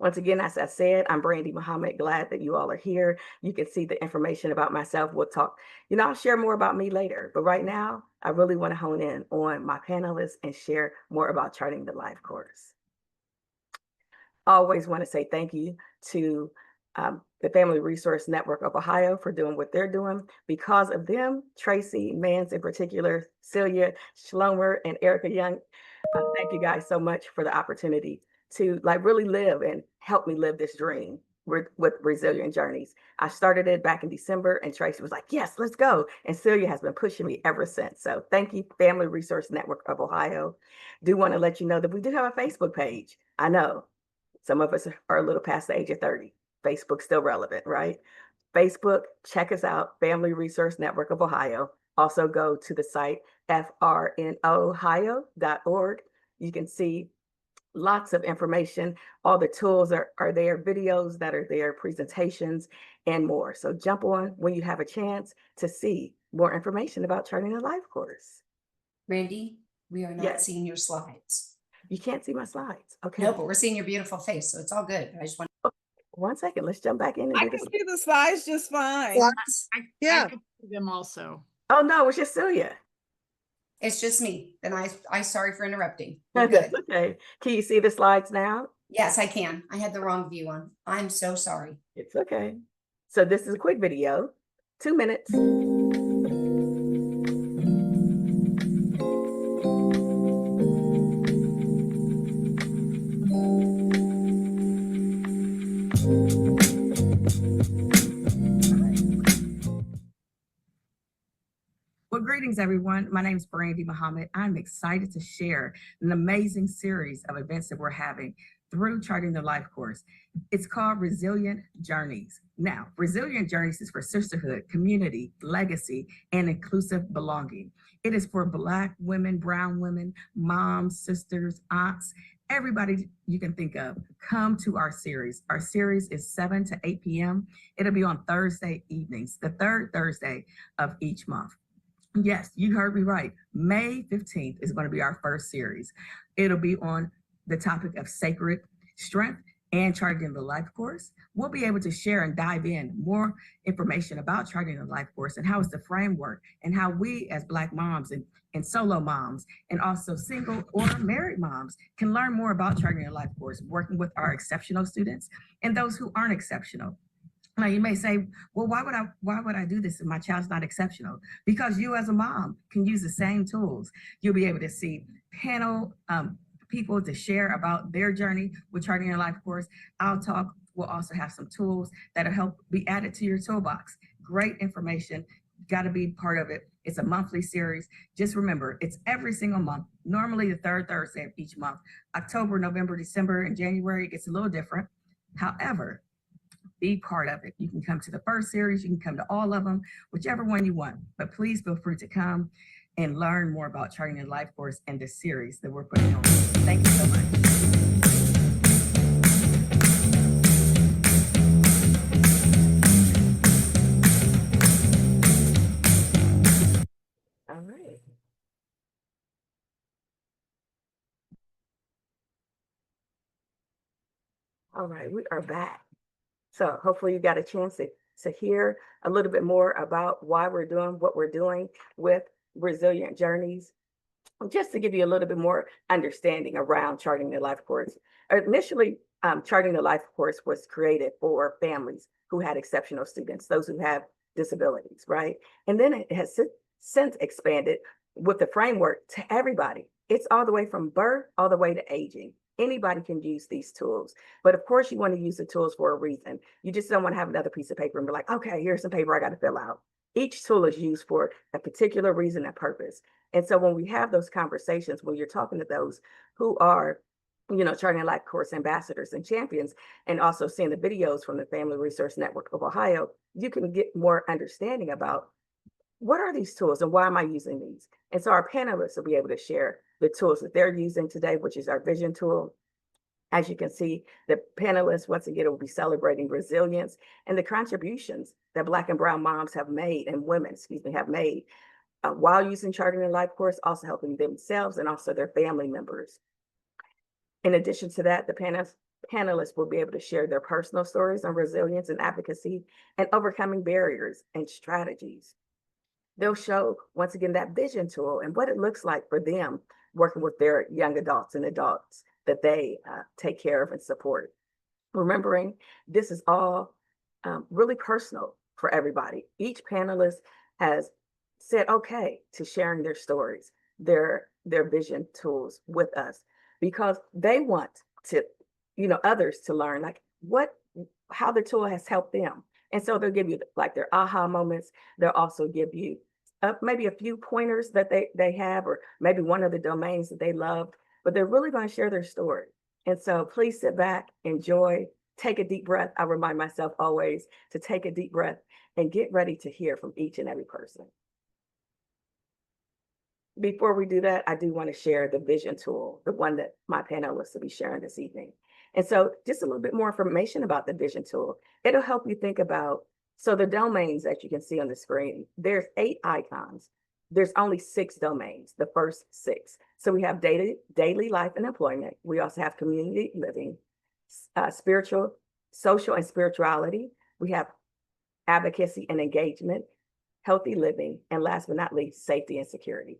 Once again, as I said, I'm Brandy Muhammad. Glad that you all are here. You can see the information about myself. We'll talk, I'll share more about me later. But right now, I really want to hone in on my panelists and share more about charting the life course. I always want to say thank you to the Family Resource Network of Ohio for doing what they're doing. Because of them, Tracy Mans in particular, Celia Schlomer, and Erica Young, thank you guys so much for the opportunity to really live and help me live this dream with Resilient Journeys. I started it back in December, and Tracy was like, yes, let's go. And Celia has been pushing me ever since. So thank you, Family Resource Network of Ohio. Do want to let you know that we do have a Facebook page. I know some of us are a little past the age of 30. Facebook's still relevant, right? Facebook, check us out, Family Resource Network of Ohio. Also go to the site frnohio.org. You can see lots of information. All the tools are there, videos that are there, presentations, and more. So jump on when you have a chance to see more information about charting a life course. Randy, we are not seeing your slides. You can't see my slides. Okay. No, but we're seeing your beautiful face, so it's all good. I just want. One second, let's jump back in. And I can see the slides just fine. I can see them also. Oh no, it's just Celia. It's just me. Then I sorry for interrupting. That's okay. Can you see the slides now? Yes, I can. I had the wrong view on. I'm so sorry. It's okay. So this is a quick video, 2 minutes. Well, greetings, everyone. My name is Brandy Muhammad. I'm excited to share an amazing series of events that we're having through Charting the Life course. It's called Resilient Journeys. Now, Resilient Journeys is for sisterhood, community, legacy, and inclusive belonging. It is for Black women, brown women, moms, sisters, aunts, everybody you can think of. Come to our series. Our series is 7 to 8 p.m. It'll be on Thursday evenings, the third Thursday of each month. Yes, you heard me right. May 15th is going to be our first series. It'll be on the topic of sacred strength and charting the life course. We'll be able to share and dive in more information about charting the life course and how it's the framework and how we as Black moms and solo moms and also single or married moms can learn more about charting the life course, working with our exceptional students and those who aren't exceptional. Now you may say, well, why would I do this if my child's not exceptional? Because you as a mom can use the same tools. You'll be able to see panel people to share about their journey with charting your life course. We'll also have some tools that'll help be added to your toolbox. Great information, gotta be part of it. It's a monthly series. Just remember, it's every single month, normally the third Thursday of each month. October, November, December, and January, it gets a little different. However, be part of it. You can come to the first series, you can come to all of them, whichever one you want, but please feel free to come and learn more about charting your life course and the series that we're putting on. Thank you so much. All right. All right, we are back. So hopefully you got a chance to hear a little bit more about why we're doing what we're doing with Resilient Journeys, just to give you a little bit more understanding around charting the life course. Initially, charting the life course was created for families who had exceptional students, those who have disabilities, right? And then it has since expanded with the framework to everybody. It's all the way from birth all the way to aging. Anybody can use these tools, but of course you want to use the tools for a reason. You just don't want to have another piece of paper and be like, okay, here's some paper I got to fill out. Each tool is used for a particular reason and purpose. And so when we have those conversations, when you're talking to those who are, charting life course ambassadors and champions, and also seeing the videos from the Family Resource Network of Ohio, you can get more understanding about what are these tools and why am I using these? And so our panelists will be able to share the tools that they're using today, which is our vision tool. As you can see, the panelists, once again, will be celebrating resilience and the contributions that Black and brown moms have made, and women, have made while using charting the life course, also helping themselves and also their family members. In addition to that, the panelists will be able to share their personal stories on resilience and advocacy and overcoming barriers and strategies. They'll show, once again, that vision tool and what it looks like for them working with their young adults and adults that they take care of and support. Remembering this is all really personal for everybody. Each panelist has said okay to sharing their stories, their vision tools with us because they want to, others to learn like how the tool has helped them. And so they'll give you like their aha moments. They'll also give you maybe a few pointers that they have, or maybe one of the domains that they loved, but they're really going to share their story. And so please sit back, enjoy, take a deep breath. I remind myself always to take a deep breath and get ready to hear from each and every person. Before we do that, I do want to share the vision tool, the one that my panelists will be sharing this evening. And so just a little bit more information about the vision tool. It'll help you think about, so the domains that you can see on the screen, there's 8 icons. There's only 6 domains, the first 6. So we have daily life and employment. We also have community living, spiritual, social and spirituality. We have advocacy and engagement, healthy living, and last but not least, safety and security.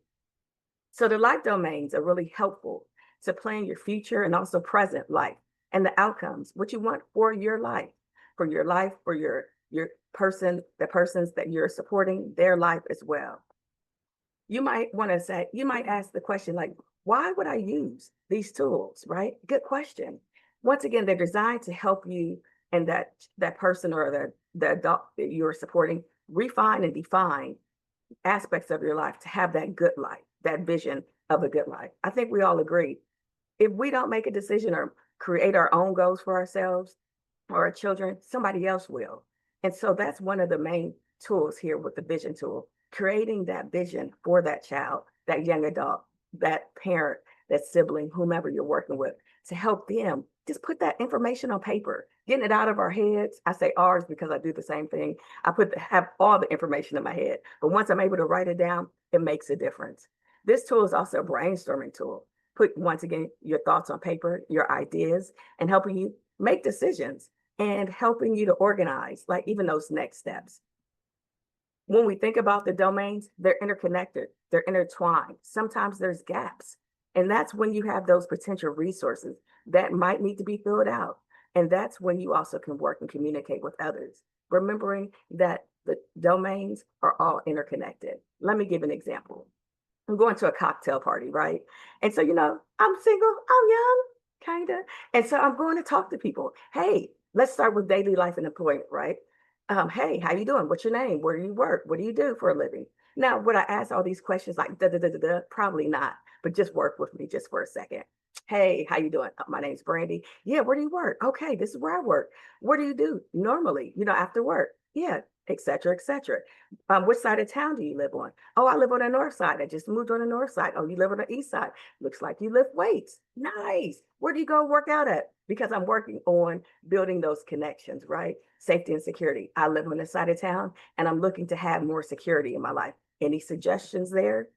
So the life domains are really helpful to plan your future and also present life and the outcomes, what you want for your life, for your person, the persons that you're supporting, their life as well. You might ask the question like, why would I use these tools, right? Good question. Once again, they're designed to help you and that person or the adult that you're supporting refine and define aspects of your life to have that good life, that vision of a good life. I think we all agree. If we don't make a decision or create our own goals for ourselves or our children, somebody else will. And so that's one of the main tools here with the vision tool, creating that vision for that child, that young adult, that parent, that sibling, whomever you're working with, to help them just put that information on paper, getting it out of our heads. I say ours because I do the same thing. I have all the information in my head, but once I'm able to write it down, it makes a difference. This tool is also a brainstorming tool. Put, once again, your thoughts on paper, your ideas, and helping you make decisions and helping you to organize, like even those next steps. When we think about the domains, they're interconnected, they're intertwined. Sometimes there's gaps. And that's when you have those potential resources that might need to be filled out. And that's when you also can work and communicate with others, remembering that the domains are all interconnected. Let me give an example. I'm going to a cocktail party, right? And so, I'm single, I'm young, kind of. And so I'm going to talk to people. Hey, let's start with daily life and employment, right? Hey, how you doing? What's your name? Where do you work? What do you do for a living? Now, would I ask all these questions like da da da da da? Probably not, but just work with me just for a second. Hey, how you doing? My name's Brandy. Yeah, where do you work? Okay, this is where I work. What do you do normally, after work? Yeah, et cetera, et cetera. Which side of town do you live on? Oh, I live on the north side. I just moved on the north side. Oh, you live on the east side. Looks like you lift weights. Nice. Where do you go work out at? Because I'm working on building those connections, right? Safety and security. I live on this side of town and I'm looking to have more security in my life. Any suggestions there?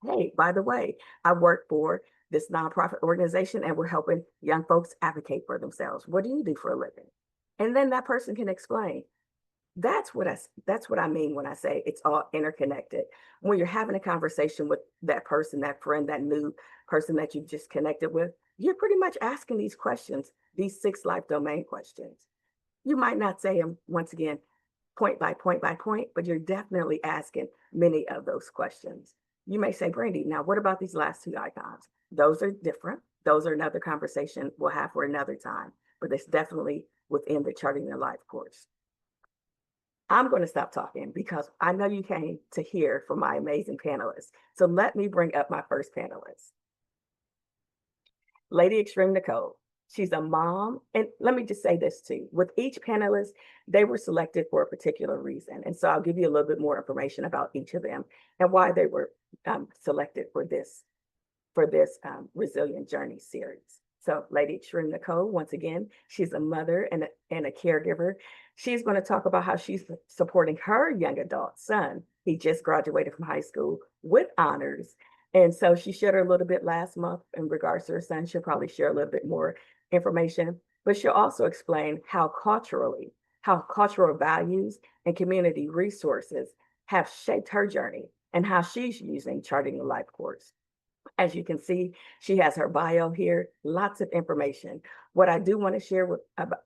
Hey, by the way, I work for this nonprofit organization and we're helping young folks advocate for themselves. What do you do for a living? And then that person can explain. That's what I mean when I say it's all interconnected. When you're having a conversation with that person, that friend, that new person that you just connected with, you're pretty much asking these questions, these 6 life domain questions. You might not say them, once again, point by point by point, but you're definitely asking many of those questions. You may say, Brandy, now what about these last 2 icons? Those are different. Those are another conversation we'll have for another time, but it's definitely within the Charting Your Life course. I'm going to stop talking because I know you came to hear from my amazing panelists. So let me bring up my first panelist, Lady Extreme Nicole. She's a mom. And let me just say this too. With each panelist, they were selected for a particular reason. And so I'll give you a little bit more information about each of them and why they were selected for this Resilient Journey series. So Lady Extreme Nicole, once again, she's a mother and a caregiver. She's going to talk about how she's supporting her young adult son. He just graduated from high school with honors. And so she shared a little bit last month in regards to her son. She'll probably share a little bit more information. but she'll also explain how cultural values and community resources have shaped her journey and how she's using Charting the Life course. As you can see, she has her bio here, lots of information. What I do want to share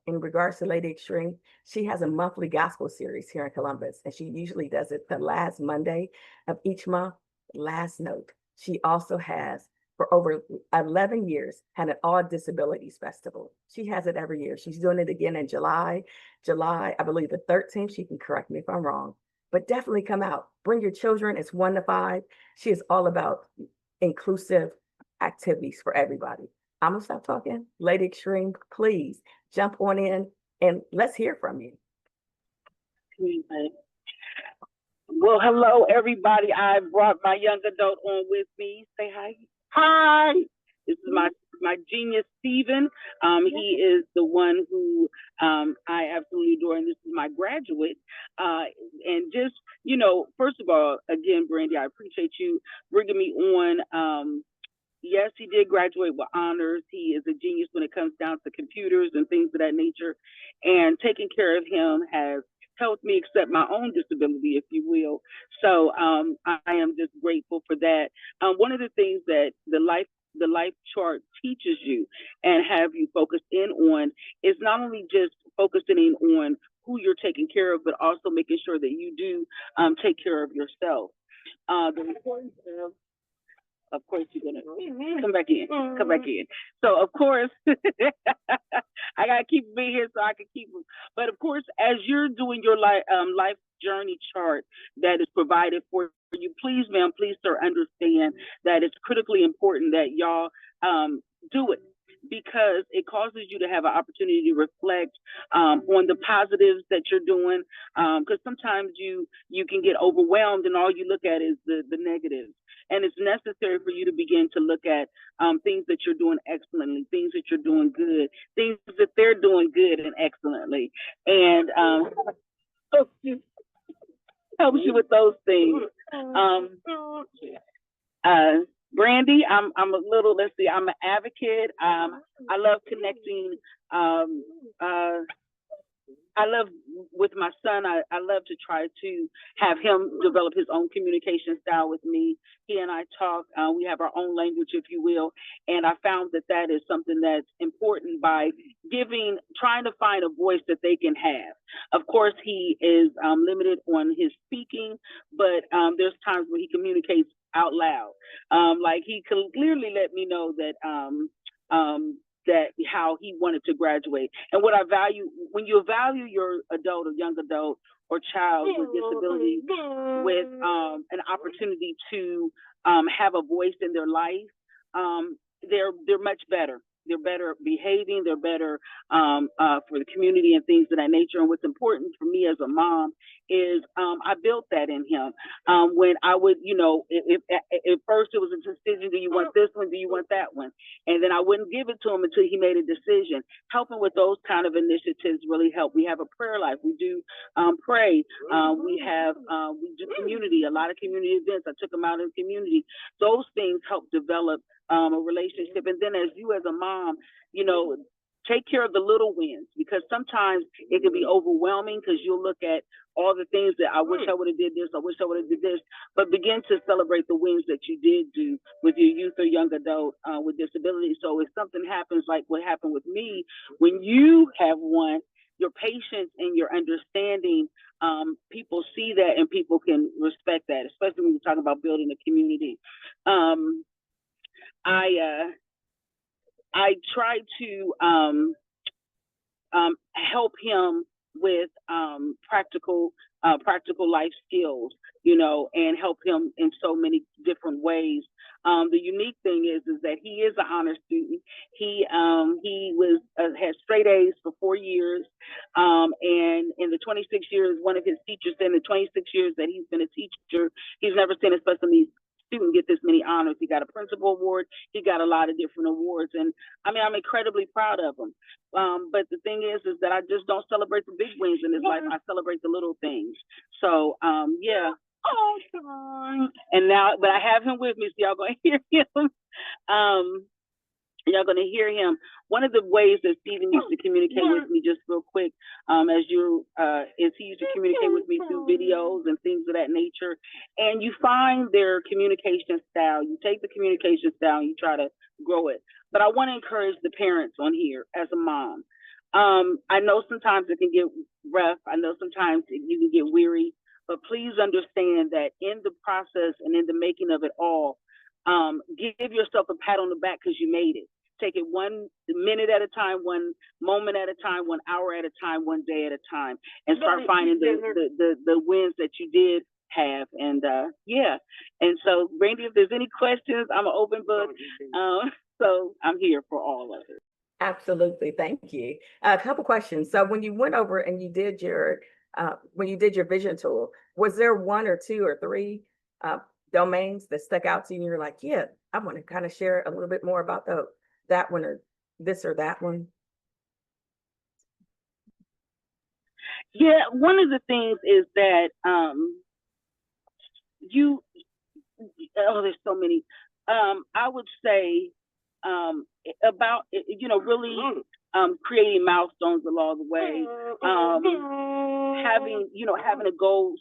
in regards to Lady Extreme, she has a monthly gospel series here in Columbus, and she usually does it the last Monday of each month. Last note, she also has, for over 11 years, had an All Disabilities Festival. She has it every year. She's doing it again in July, I believe the 13th. She can correct me if I'm wrong, but definitely come out. Bring your children. It's 1 to 5. She is all about inclusive activities for everybody. I'm gonna stop talking. Lady Extreme, please jump on in and let's hear from you. Well, hello, everybody. I brought my young adult on with me. Say hi. Hi. This is my genius, Steven. He is the one who I absolutely adore, and this is my graduate. And just, first of all, again, Brandy, I appreciate you bringing me on. Yes, he did graduate with honors. He is a genius when it comes down to computers and things of that nature. And taking care of him has helped me accept my own disability, if you will. So I am just grateful for that. One of the things that the life chart teaches you and have you focused in on is not only just focusing in on who you're taking care of, but also making sure that you do take care of yourself. The importance of course, you're gonna come back in. So of course, I gotta keep me here so I can keep them. But of course, as you're doing your life journey chart that is provided for you, please, ma'am, please, sir, understand that it's critically important that y'all do it, because it causes you to have an opportunity to reflect on the positives that you're doing. Because sometimes you can get overwhelmed and all you look at is the negatives. And it's necessary for you to begin to look at things that you're doing excellently, things that you're doing good, things that they're doing good and excellently. And helps you with those things. Brandy, I'm a little, let's see, I'm an advocate. I love connecting. I love with my son, I love to try to have him develop his own communication style with me. He and I talk, we have our own language, if you will. And I found that is something that's important by trying to find a voice that they can have. Of course, he is limited on his speaking, but there's times where he communicates out loud. Like he can clearly let me know that how he wanted to graduate. And what I value, when you value your adult or young adult or child with disability with an opportunity to have a voice in their life, they're much better. They're better behaving, they're better for the community and things of that nature. And what's important for me as a mom is I built that in him. When I would, if at first it was a decision, do you want this one, do you want that one? And then I wouldn't give it to him until he made a decision. Helping with those kind of initiatives really help. We have a prayer life. We do pray. We do community, a lot of community events. I took them out in the community. Those things help develop a relationship. And then as you as a mom, take care of the little wins, because sometimes it can be overwhelming because you'll look at all the things that I wish I would have did this, I wish I would have did this, but begin to celebrate the wins that you did do with your youth or young adult with disability. So if something happens like what happened with me, when you have one, your patience and your understanding, people see that and people can respect that, especially when you're talking about building a community. I try to help him with practical life skills, and help him in so many different ways. The unique thing is that he is an honor student. He had straight A's for 4 years, and in the 26 years, one of his teachers said in the 26 years that he's been a teacher, he's never seen a special needs student get this many honors. He got a principal award. He got a lot of different awards, and I'm incredibly proud of him. But the thing is that I just don't celebrate the big wins in his life. I celebrate the little things. So yeah. And now, but I have him with me, so y'all gonna hear him. Y'all gonna hear him. One of the ways that Stephen used to communicate with me, just real quick, is he used to communicate with me through videos and things of that nature. And you find their communication style. You take the communication style and you try to grow it. But I want to encourage the parents on here as a mom. I know sometimes it can get rough. I know sometimes you can get weary. But please understand that in the process and in the making of it all, give yourself a pat on the back because you made it. Take it 1 minute at a time, 1 moment at a time, 1 hour at a time, 1 day at a time, and start finding the wins that you did have. And yeah. And so, Brandy, if there's any questions, I'm an open book. So I'm here for all of it. Absolutely. Thank you. A couple questions. So when you went over and you did your vision tool, was there 1 or 2 or 3 domains that stuck out to you and you're like, yeah, I want to kind of share a little bit more about that one or this or that one? Yeah, one of the things is that there's so many. I would say about really creating milestones along the way, having a goal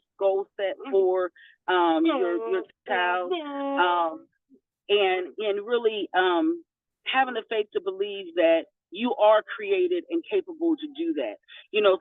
set for your child, and really having the faith to believe that you are created and capable to do that.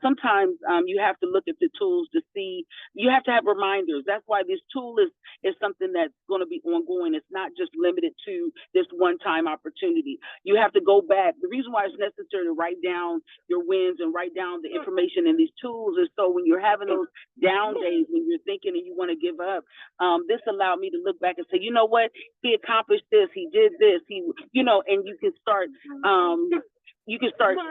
Sometimes you have to look at the tools to see, you have to have reminders. That's why this tool is something that's going to be ongoing. It's not just limited to this one-time opportunity. You have to go back. The reason why it's necessary to write down your wins and write down the information in these tools is so when you're having those down days, when you're thinking and you want to give up, this allowed me to look back and say, you know what, he accomplished this, he did this, and you can start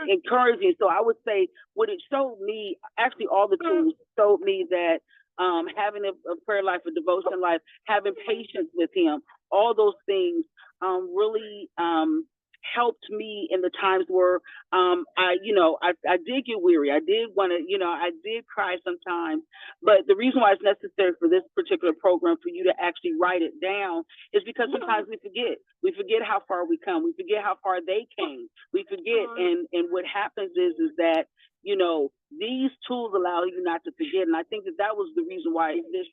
encouraging. So I would say what it showed me, actually all the tools showed me that having a prayer life, a devotion life, having patience with him, all those things really helped me in the times where I did get weary. I did want to, I did cry sometimes. But the reason why it's necessary for this particular program for you to actually write it down is because sometimes we forget. We forget how far we come. We forget how far they came. We forget, and what happens is that these tools allow you not to forget. And I think that was the reason why this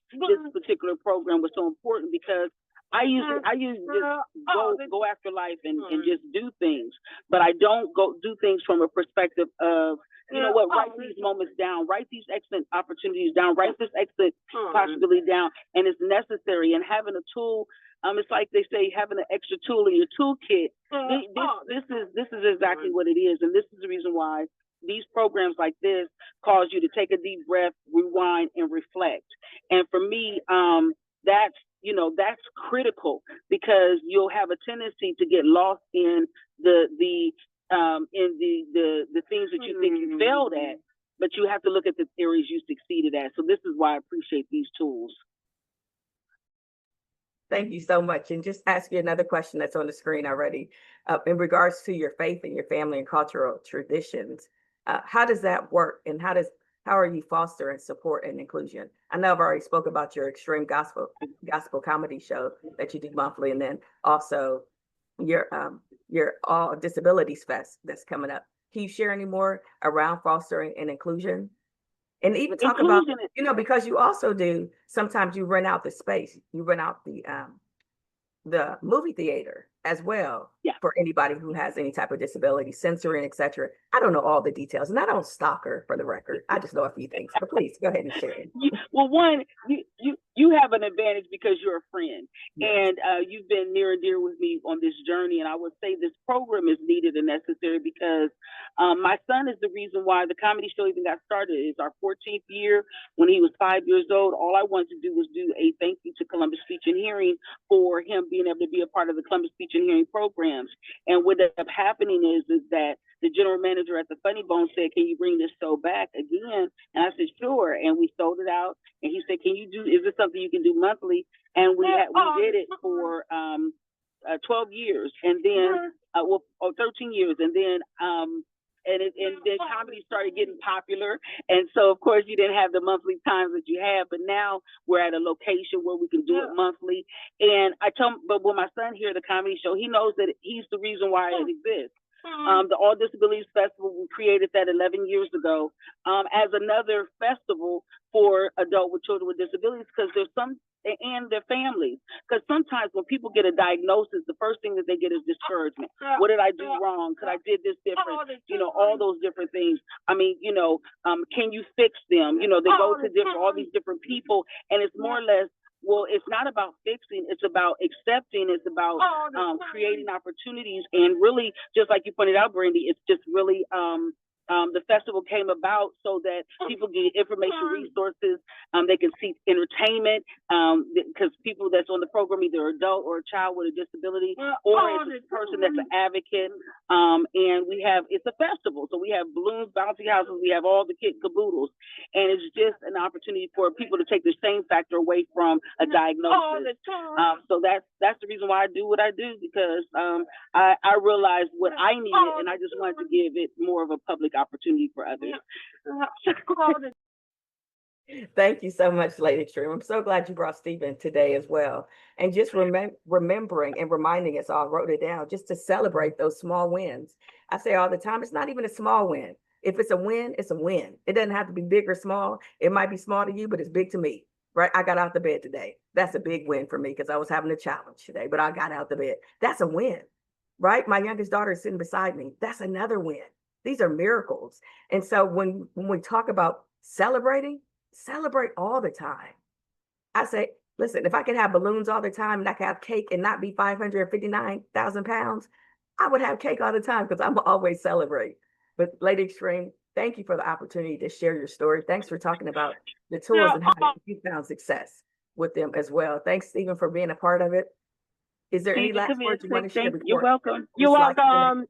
particular program was so important, because I usually just go after life and just do things, but I don't go do things from a perspective of, write these moments down, write these excellent opportunities down, write this excellent possibility down, and it's necessary. And having a tool, it's like they say, having an extra tool in your toolkit. This is exactly what it is, and this is the reason why these programs like this cause you to take a deep breath, rewind, and reflect. And for me, that's critical, because you'll have a tendency to get lost in the things that you think you failed at, but you have to look at the areas you succeeded at. So this is why I appreciate these tools. Thank you so much. And just ask you another question that's on the screen already. In regards to your faith and your family and cultural traditions, how does that work, and how are you fostering support and inclusion? I know I've already spoke about your extreme gospel comedy show that you do monthly, and then also your All Disabilities Fest that's coming up. Can you share any more around fostering and inclusion? And even talk about, because you also do, sometimes you rent out the space, you rent out the movie theater as well, for anybody who has any type of disability, sensory, et cetera. I don't know all the details, and I don't stalk her, for the record. I just know a few things, but please go ahead and share it. Well, one, you have an advantage because you're a friend, and you've been near and dear with me on this journey. And I would say this program is needed and necessary because my son is the reason why the comedy show even got started. It's our 14th year. When he was 5 years old, all I wanted to do was do a thank you to Columbus Speech and Hearing for him being able to be a part of the Columbus Speech and Hearing programs. And what ended up happening is that the general manager at the Funny Bone said, "Can you bring this show back again?" And I said, "Sure." And we sold it out. And he said, is this something you can do monthly? And we did it for 12 years, and then 13 years, and then and then comedy started getting popular. And so, of course, you didn't have the monthly times that you had, but now we're at a location where we can do it monthly. And I tell him, but when my son hears the comedy show, he knows that he's the reason why it exists. The All Disabilities Festival, we created that 11 years ago as another festival for adults with children with disabilities, because there's some, and their families. Because sometimes when people get a diagnosis, the first thing that they get is discouragement. What did I do wrong? Could I did this different? You know, all those different things. I mean, you know, can you fix them? You know, they go to all these different people, and it's more or less, well, it's not about fixing, it's about accepting, it's about creating opportunities. And really, just like you pointed out, Brandy, it's just really the festival came about so that people get information resources, they can seek entertainment, because people that's on the program, either adult or a child with a disability, or it's a person that's an advocate. And it's a festival, so we have balloons, bouncy houses, we have all the kit caboodles, and it's just an opportunity for people to take the shame factor away from a diagnosis. So that's the reason why I do what I do, because I realized what I needed, and I just wanted to give it more of a public opportunity for others. Thank you so much, Lady Extreme. I'm so glad you brought Stephen today as well. And just remembering and reminding us all, wrote it down, just to celebrate those small wins. I say all the time, it's not even a small win. If it's a win, it's a win. It doesn't have to be big or small. It might be small to you, but it's big to me, right? I got out the bed today. That's a big win for me because I was having a challenge today, but I got out the bed. That's a win, right? My youngest daughter is sitting beside me. That's another win. These are miracles. And so when we talk about celebrating, celebrate all the time. I say, listen, if I could have balloons all the time and I could have cake and not be 559,000 pounds, I would have cake all the time because I'm always celebrate. But Lady Extreme, thank you for the opportunity to share your story. Thanks for talking about the tools and how you found success with them as well. Thanks, Stephen, for being a part of it. Is there any last words you want to share before? You're welcome. You're welcome.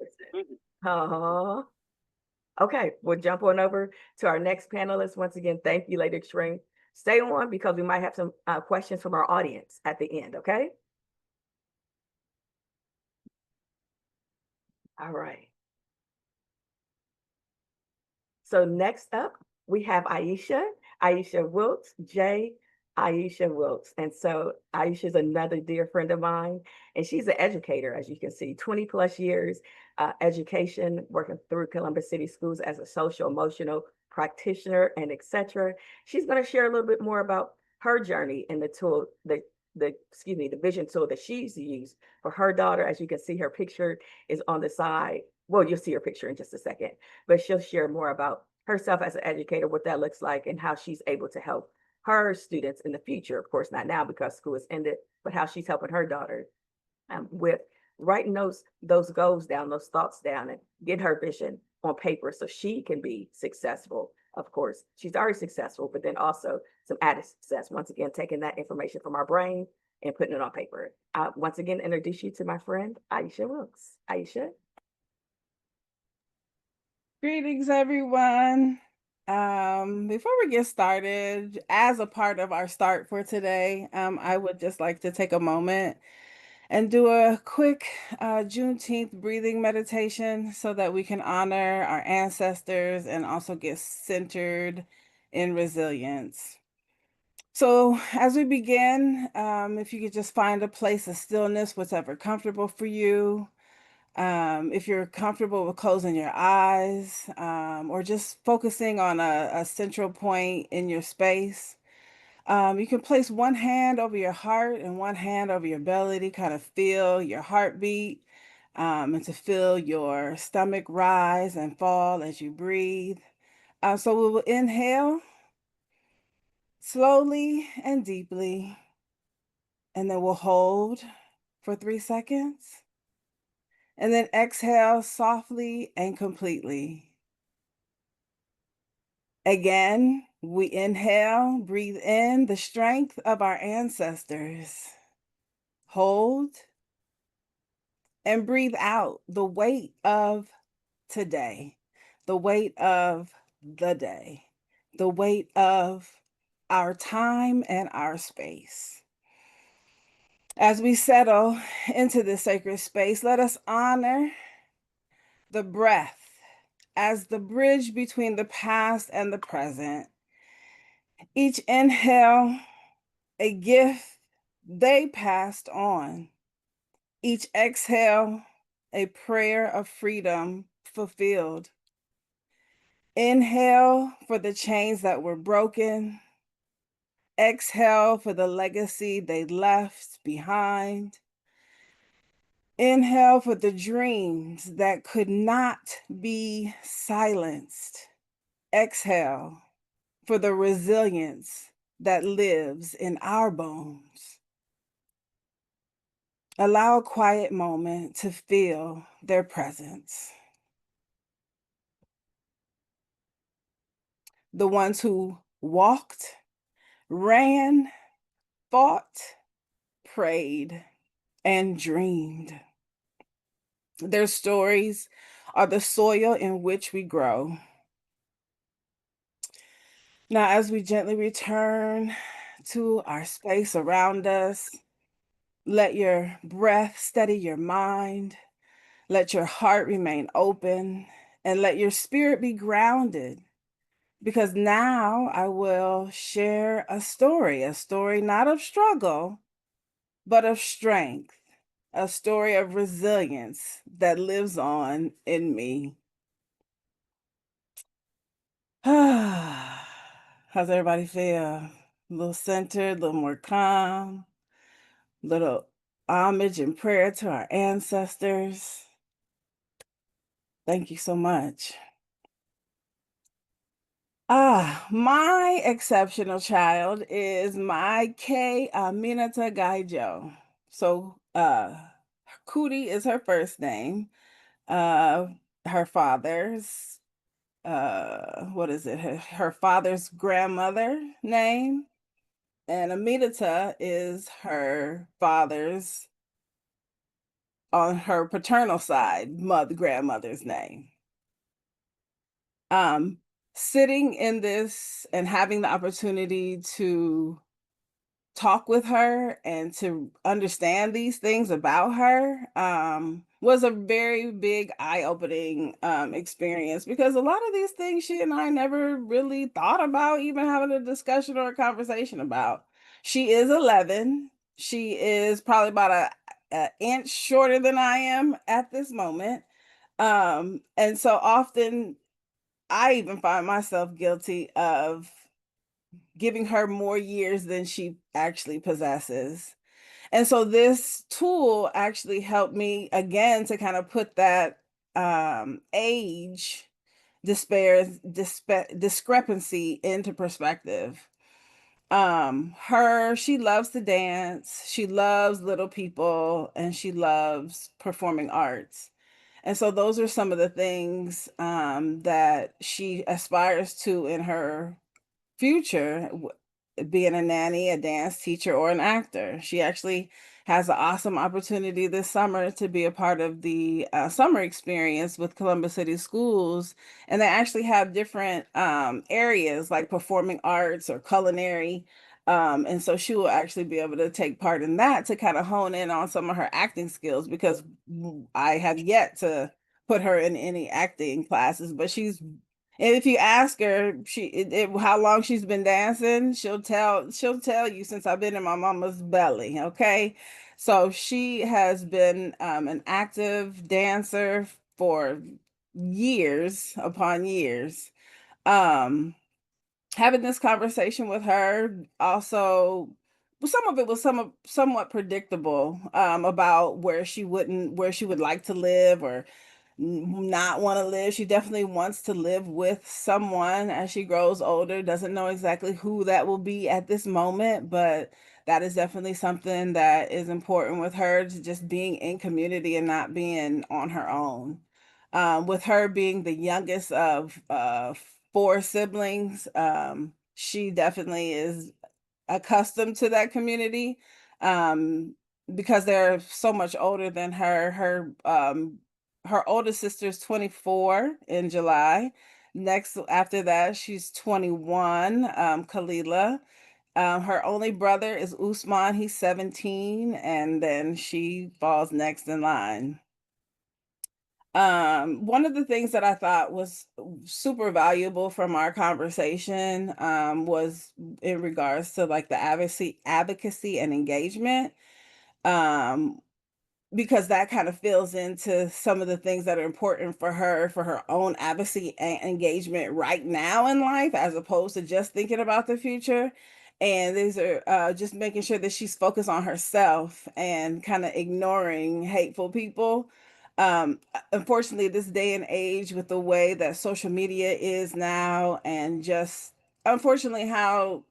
Okay, we'll jump on over to our next panelist. Once again, thank you, Lady Extreme. Stay on because we might have some questions from our audience at the end, okay? All right. So next up, we have Aisha Wilkes, Aisha Wilkes. And so Aisha is another dear friend of mine, and she's an educator, as you can see, 20 plus years education, working through Columbus City Schools as a social emotional practitioner and etc. She's going to share a little bit more about her journey and the tool, the vision tool that she's used for her daughter. As you can see, her picture is on the side. Well, you'll see her picture in just a second, but she'll share more about herself as an educator, what that looks like, and how she's able to help her students in the future. Of course, not now because school has ended, but how she's helping her daughter with writing those goals down, those thoughts down, and get her vision on paper so she can be successful. Of course, she's already successful, but then also some added success. Once again, taking that information from our brain and putting it on paper. Once again, introduce you to my friend, Aisha Wilkes. Aisha. Greetings, everyone. Before we get started, as a part of our start for today, I would just like to take a moment and do a quick Juneteenth breathing meditation so that we can honor our ancestors and also get centered in resilience. So as we begin, if you could just find a place of stillness, whatever comfortable for you. If you're comfortable with closing your eyes or just focusing on a central point in your space, you can place one hand over your heart and one hand over your belly to kind of feel your heartbeat and to feel your stomach rise and fall as you breathe. So we will inhale slowly and deeply, and then we'll hold for 3 seconds. And then exhale softly and completely. Again, we inhale, breathe in the strength of our ancestors. Hold and breathe out the weight of today, the weight of the day, the weight of our time and our space. As we settle into this sacred space, let us honor the breath as the bridge between the past and the present. Each inhale, a gift they passed on. Each exhale, a prayer of freedom fulfilled. Inhale for the chains that were broken. Exhale for the legacy they left behind. Inhale for the dreams that could not be silenced. Exhale for the resilience that lives in our bones. Allow a quiet moment to feel their presence. The ones who walked, ran, fought, prayed, and dreamed. Their stories are the soil in which we grow. Now, as we gently return to our space around us, let your breath steady your mind, let your heart remain open, and let your spirit be grounded. Because now I will share a story not of struggle, but of strength, a story of resilience that lives on in me. How's everybody feel? A little centered, a little more calm, a little homage and prayer to our ancestors. Thank you so much. My exceptional child is my K Aminata Gaijo. So Cootie is her first name. Her father's what is it? Her father's grandmother name. And Aminata is her father's on her paternal side, grandmother's name. Sitting in this and having the opportunity to talk with her and to understand these things about her was a very big eye-opening experience, because a lot of these things she and I never really thought about even having a discussion or a conversation about. She is 11. She is probably about an inch shorter than I am at this moment. And so often I even find myself guilty of giving her more years than she actually possesses. And so this tool actually helped me again to kind of put that age discrepancy into perspective. She loves to dance, she loves little people, and she loves performing arts. And so those are some of the things that she aspires to in her future, being a nanny, a dance teacher, or an actor. She actually has an awesome opportunity this summer to be a part of the summer experience with Columbus City Schools. And they actually have different areas like performing arts or culinary. And so she will actually be able to take part in that to kind of hone in on some of her acting skills, because I have yet to put her in any acting classes, but and if you ask her, how long she's been dancing, she'll tell you since I've been in my mama's belly. Okay, so she has been an active dancer for years upon years. Having this conversation with her also, some of it was somewhat predictable about where she would like to live or not want to live. She definitely wants to live with someone as she grows older. Doesn't know exactly who that will be at this moment, but that is definitely something that is important with her, to just being in community and not being on her own. With her being the youngest of four siblings, she definitely is accustomed to that community, because they're so much older than her. Her oldest sister is 24 in July. Next, after that, she's 21, Kalila. Her only brother is Usman, he's 17, and then she falls next in line. One of the things that I thought was super valuable from our conversation was in regards to like the advocacy and engagement. Um, because that kind of fills into some of the things that are important for her own advocacy and engagement right now in life, as opposed to just thinking about the future. And these are just making sure that she's focused on herself and kind of ignoring hateful people. Unfortunately, this day and age, with the way that social media is now, and just unfortunately how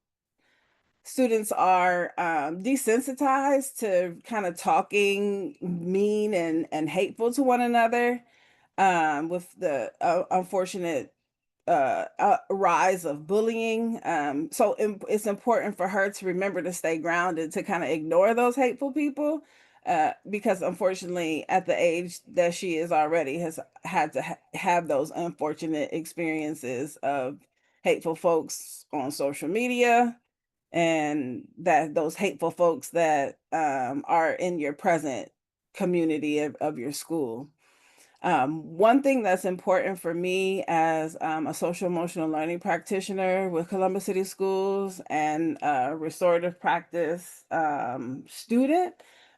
students are desensitized to kind of talking mean and hateful to one another, with the unfortunate rise of bullying. It's important for her to remember to stay grounded, to kind of ignore those hateful people, because unfortunately, at the age that she is already, has had to have those unfortunate experiences of hateful folks on social media, and that those hateful folks that are in your present community of your school. One thing that's important for me as a social emotional learning practitioner with Columbus City Schools and a restorative practice student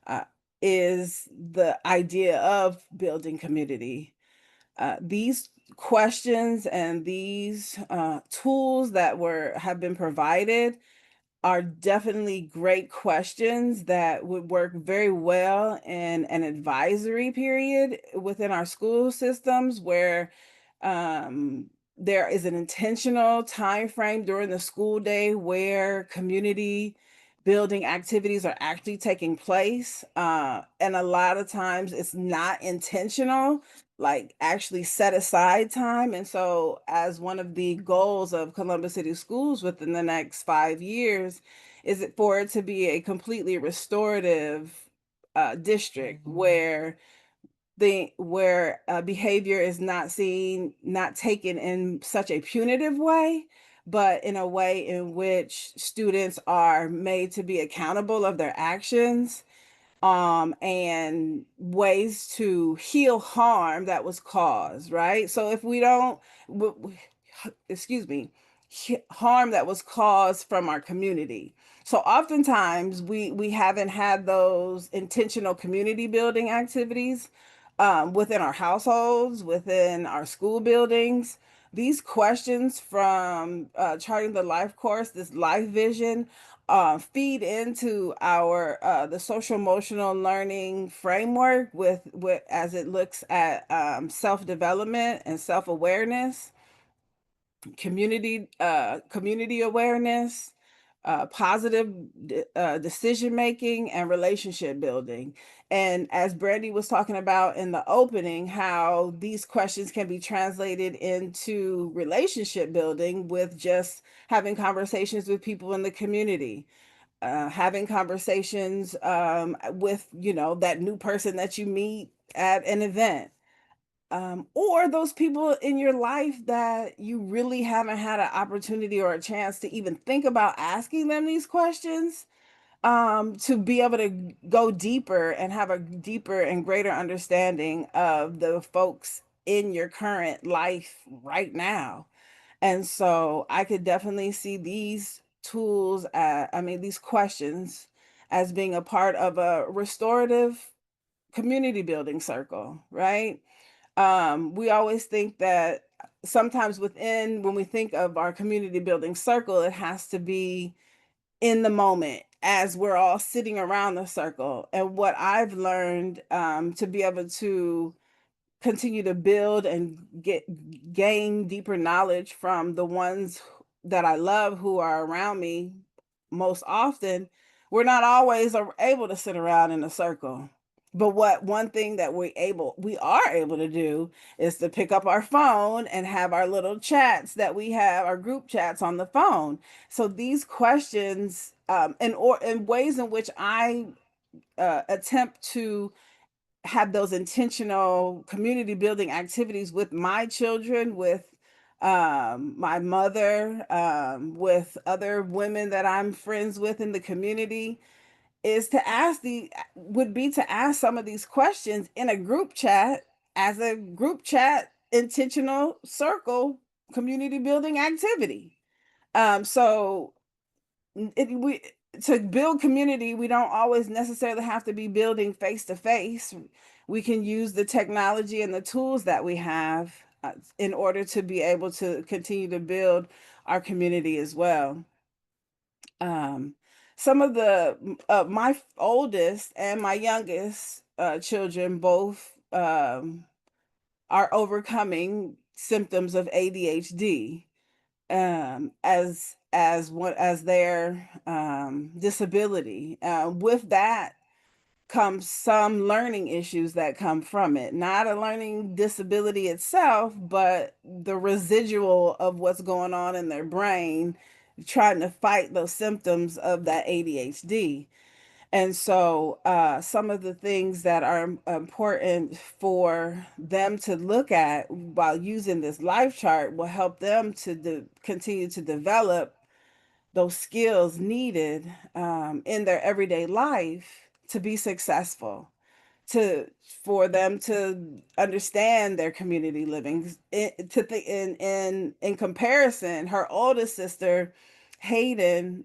uh, is the idea of building community. These questions and these tools that have been provided are definitely great questions that would work very well in an advisory period within our school systems, where um, there is an intentional time frame during the school day where community building activities are actually taking place. And a lot of times it's not intentional, like actually set aside time. And so, as one of the goals of Columbus City Schools within the next 5 years, is it for it to be a completely restorative district where behavior is not taken in such a punitive way, but in a way in which students are made to be accountable of their actions, and ways to heal harm that was caused, right? So if we don't, excuse me, harm that was caused from our community. So oftentimes we haven't had those intentional community building activities within our households, within our school buildings. These questions from charting the life course, this life vision, feed into our the social emotional learning framework with as it looks at self development and self awareness, community awareness, positive decision making, and relationship building. And as Brandy was talking about in the opening, how these questions can be translated into relationship building with just having conversations with people in the community, having conversations with, that new person that you meet at an event, or those people in your life that you really haven't had an opportunity or a chance to even think about asking them these questions, to be able to go deeper and have a deeper and greater understanding of the folks in your current life right now. And so I could definitely see these tools, these questions, as being a part of a restorative community building circle, right? We always think that sometimes when we think of our community building circle, it has to be in the moment as we're all sitting around the circle. And what I've learned, to be able to continue to build and gain deeper knowledge from the ones that I love who are around me most often, we're not always able to sit around in a circle. But one thing that we are able to do is to pick up our phone and have our little chats that we have, our group chats on the phone. So these questions, and ways in which I attempt to have those intentional community building activities with my children, with my mother, with other women that I'm friends with in the community, is to ask some of these questions in a group chat as a group chat intentional circle community building activity. So we to build community, we don't always necessarily have to be building face to face. We can use the technology and the tools that we have in order to be able to continue to build our community as well. Some of the my oldest and my youngest children both are overcoming symptoms of ADHD as their disability. With that comes some learning issues that come from it. Not a learning disability itself, but the residual of what's going on in their brain, trying to fight those symptoms of that ADHD. And so some of the things that are important for them to look at while using this life chart will help them to continue to develop those skills needed in their everyday life to be successful, for them to understand their community living. In comparison, her oldest sister, Hayden,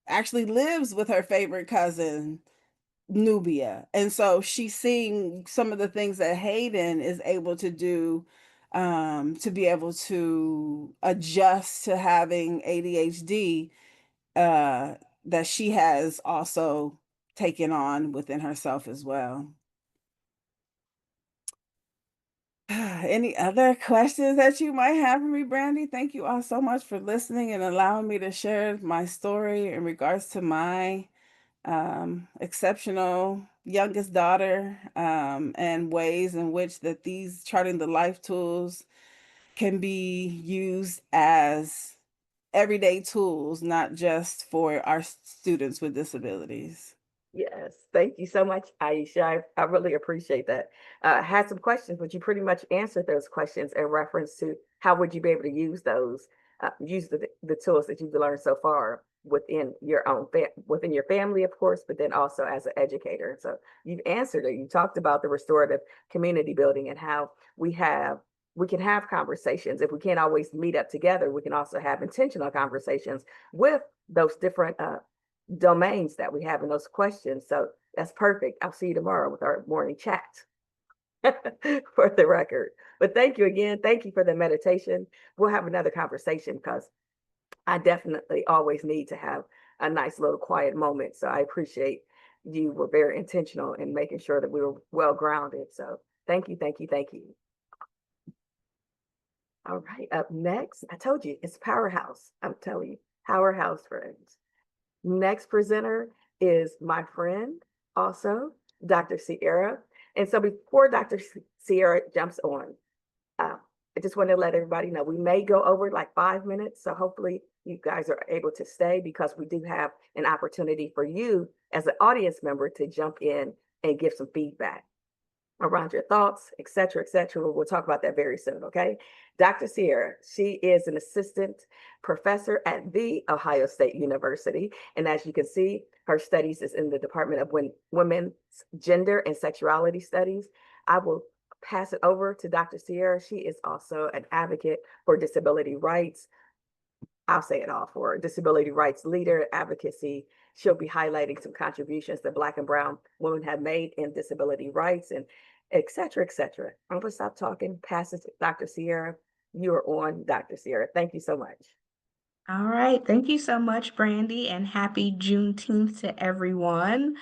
actually lives with her favorite cousin, Nubia. And so she's seeing some of the things that Hayden is able to do to be able to adjust to having ADHD that she has also taken on within herself as well. Any other questions that you might have for me, Brandy? Thank you all so much for listening and allowing me to share my story in regards to my exceptional youngest daughter and ways in which that these charting the life tools can be used as everyday tools, not just for our students with disabilities. Yes, thank you so much, Aisha. I really appreciate that. I had some questions, but you pretty much answered those questions in reference to how would you be able to use those, use the tools that you've learned so far within your own within your family, of course, but then also as an educator. So you've answered it. You talked about the restorative community building and how we can have conversations. If we can't always meet up together, we can also have intentional conversations with those different domains that we have in those questions. So that's perfect. I'll see you tomorrow with our morning chat for the record. But thank you again. Thank you for the meditation. We'll have another conversation because I definitely always need to have a nice little quiet moment. So I appreciate you were very intentional in making sure that we were well grounded. So thank you, thank you, thank you. All right, up next, I told you it's Powerhouse. I'm telling you, Powerhouse friends. Next presenter is my friend, also Dr. Sierra. And so before Dr. Sierra jumps on, I just want to let everybody know we may go over like 5 minutes. So hopefully you guys are able to stay because we do have an opportunity for you as an audience member to jump in and give some feedback around your thoughts, et cetera, et cetera. We'll talk about that very soon, okay? Dr. Sierra, she is an assistant professor at the Ohio State University. And as you can see, her studies is in the Department of Women's Gender and Sexuality Studies. I will pass it over to Dr. Sierra. She is also an advocate for disability rights. I'll say it all for her. Disability rights leader, advocacy. She'll be highlighting some contributions that Black and Brown women have made in disability rights and et cetera, et cetera. I'm going to stop talking, pass it to Dr. Sierra. You are on, Dr. Sierra. Thank you so much. All right. Thank you so much, Brandy, and happy Juneteenth to everyone.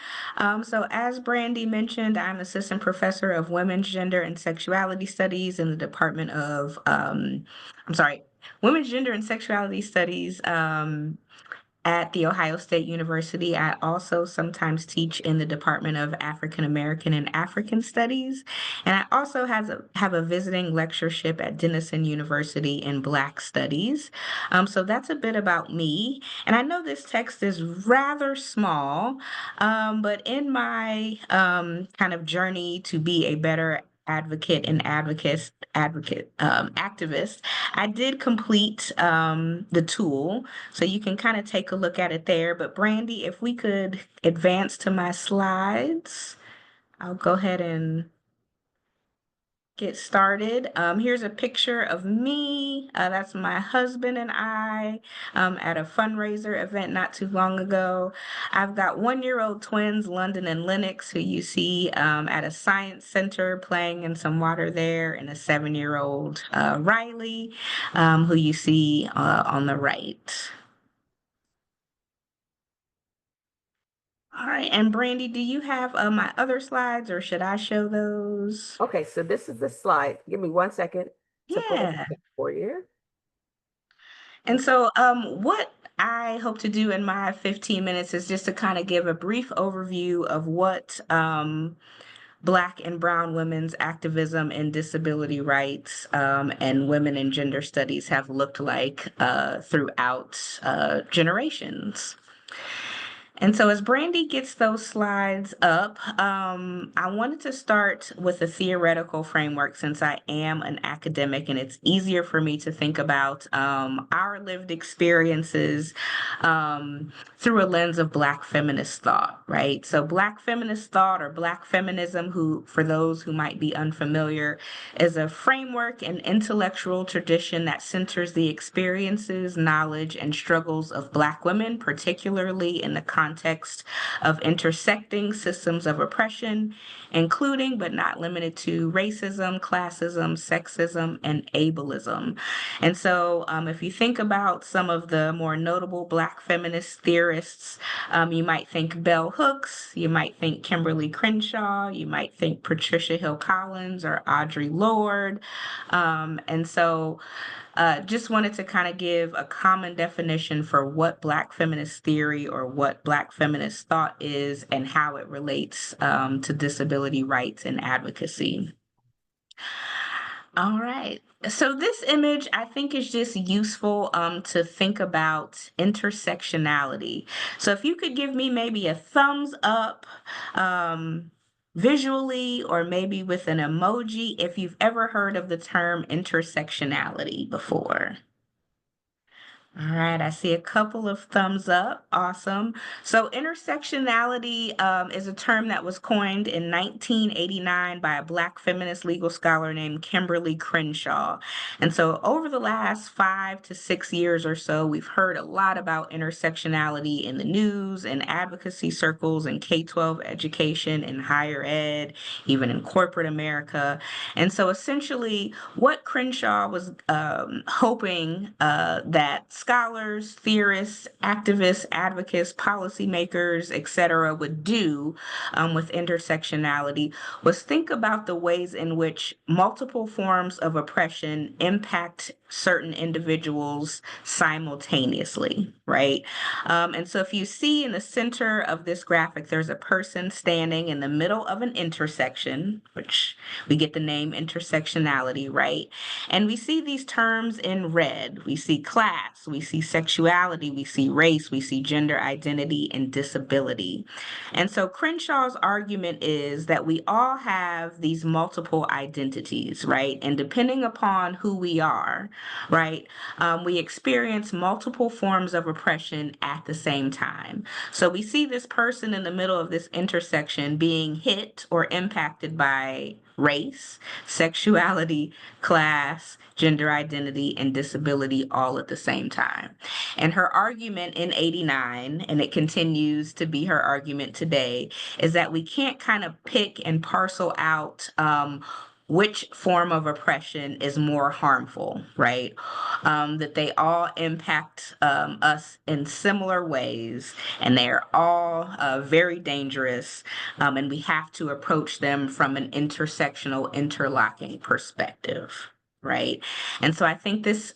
So as Brandy mentioned, I'm assistant professor of women's gender and sexuality studies in the Department of, women's gender and sexuality studies at The Ohio State University. I also sometimes teach in the Department of African American and African Studies. And I also have a visiting lectureship at Denison University in Black Studies. So that's a bit about me. And I know this text is rather small, but in my kind of journey to be a better advocate and activist, I did complete the tool, so you can kind of take a look at it there. But Brandy, if we could advance to my slides, I'll go ahead and get started. Here's a picture of me. That's my husband and I at a fundraiser event not too long ago. I've got 1-year-old twins, London and Lennox, who you see at a science center playing in some water there, and a 7-year-old Riley, who you see on the right. All right, and Brandy, do you have my other slides, or should I show those? Okay, so this is the slide. Give me 1 second to pull Yeah. it for you. And so, what I hope to do in my 15 minutes is just to kind of give a brief overview of what Black and Brown women's activism in disability rights and women and gender studies have looked like throughout generations. And so as Brandy gets those slides up, I wanted to start with a theoretical framework since I am an academic and it's easier for me to think about our lived experiences through a lens of Black feminist thought, right? So Black feminist thought, or Black feminism, who, for those who might be unfamiliar, is a framework and intellectual tradition that centers the experiences, knowledge, and struggles of Black women, particularly in the context of intersecting systems of oppression, including but not limited to racism, classism, sexism, and ableism. And so if you think about some of the more notable Black feminist theorists, you might think Bell Hooks, you might think Kimberly Crenshaw, you might think Patricia Hill Collins or Audre Lorde. And so just wanted to kind of give a common definition for what Black feminist theory or what Black feminist thought is and how it relates to disability rights and advocacy. All right. So this image, I think, is just useful to think about intersectionality. So if you could give me maybe a thumbs up visually, or maybe with an emoji, if you've ever heard of the term intersectionality before. All right, I see a couple of thumbs up. Awesome. So intersectionality is a term that was coined in 1989 by a Black feminist legal scholar named Kimberly Crenshaw. And so over the last 5 to 6 years or so, we've heard a lot about intersectionality in the news and advocacy circles in K-12 education and higher ed, even in corporate America. And so essentially what Crenshaw was hoping that scholars, theorists, activists, advocates, policymakers, et cetera, would do with intersectionality was think about the ways in which multiple forms of oppression impact certain individuals simultaneously, right? And so if you see in the center of this graphic, there's a person standing in the middle of an intersection, which we get the name intersectionality, right? And we see these terms in red. We see class, we see sexuality, we see race, we see gender identity and disability. And so Crenshaw's argument is that we all have these multiple identities, right? And depending upon who we are, right, we experience multiple forms of oppression at the same time. So we see this person in the middle of this intersection being hit or impacted by race, sexuality, class, gender identity, and disability all at the same time. And her argument in 89, and it continues to be her argument today, is that we can't kind of pick and parcel out which form of oppression is more harmful, right? That they all impact us in similar ways, and they are all very dangerous, and we have to approach them from an intersectional, interlocking perspective, right? And so I think this